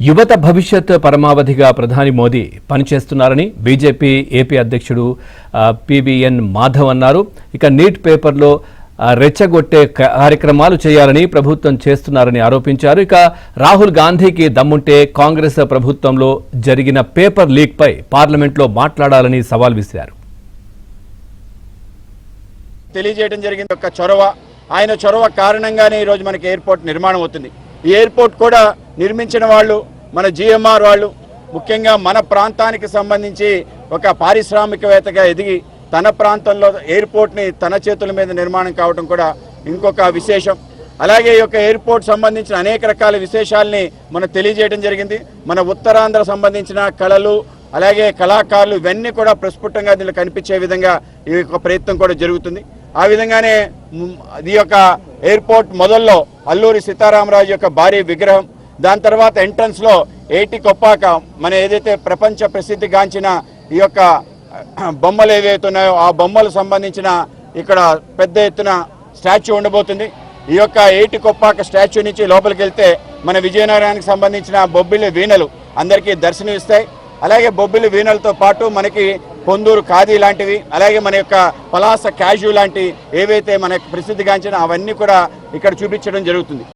యువత భవిష్యత్ పరమావధిగా ప్రధాని మోదీ పనిచేస్తున్నారని బీజేపీ ఏపీ అధ్యక్షుడు పివిఎన్ మాధవ్ అన్నారు. ఇక నీట్ పేపర్లో రెచ్చగొట్టే కార్యక్రమాలు చేయాలని ప్రభుత్వం చేస్తున్నారని ఆరోపించారు. ఇక రాహుల్ గాంధీకి దమ్ముంటే కాంగ్రెస్ ప్రభుత్వంలో జరిగిన పేపర్ లీక్ పై పార్లమెంట్లో మాట్లాడాలని సవాల్ విసిరారు. తెలియజేయడం జరిగింది. ఒక చొరవ, ఆయన చొరవ కారణంగానే ఈరోజు మనకి ఎయిర్పోర్ట్ నిర్మాణం అవుతుంది. ఈ ఎయిర్పోర్ట్ కూడా నిర్మించిన వాళ్ళు మన జిఎంఆర్ వాళ్ళు, ముఖ్యంగా మన ప్రాంతానికి సంబంధించి ఒక పారిశ్రామికవేత్తగా ఎదిగి తన ప్రాంతంలో ఎయిర్పోర్ట్ని తన చేతుల మీద నిర్మాణం కావడం కూడా ఇంకొక విశేషం. అలాగే ఈ యొక్క ఎయిర్పోర్ట్ సంబంధించిన అనేక రకాల విశేషాలని మనం తెలియజేయడం జరిగింది. మన ఉత్తరాంధ్ర సంబంధించిన కళలు, అలాగే కళాకారులు ఇవన్నీ కూడా ప్రస్ఫుటంగా దీనిలో కనిపించే విధంగా ఈ యొక్క ప్రయత్నం కూడా జరుగుతుంది. ఆ విధంగానే ఈ యొక్క ఎయిర్పోర్ట్ మొదల్లో అల్లూరి సీతారామరాజు యొక్క భారీ విగ్రహం, దాని తర్వాత ఎంట్రన్స్లో ఏటి కొప్పాక మన ఏదైతే ప్రపంచ ప్రసిద్ధిగాంచిన ఈ యొక్క బొమ్మలు ఏవైతే ఉన్నాయో ఆ బొమ్మలకు సంబంధించిన ఇక్కడ పెద్ద ఎత్తున స్టాచ్యూ ఉండబోతుంది. ఈ యొక్క ఏటి కొప్పాక స్టాచ్యూ నుంచి లోపలికి వెళ్తే మన విజయనగరానికి సంబంధించిన బొబ్బిలి వీణలు అందరికీ దర్శనమిస్తాయి. అలాగే బొబ్బిలి వీణలతో పాటు మనకి పొందూరు ఖాదీ లాంటివి, అలాగే మన యొక్క పలాస క్యాజు లాంటి ఏవైతే మనకు ప్రసిద్ధిగాంచిన అవన్నీ కూడా ఇక్కడ చూపించడం జరుగుతుంది.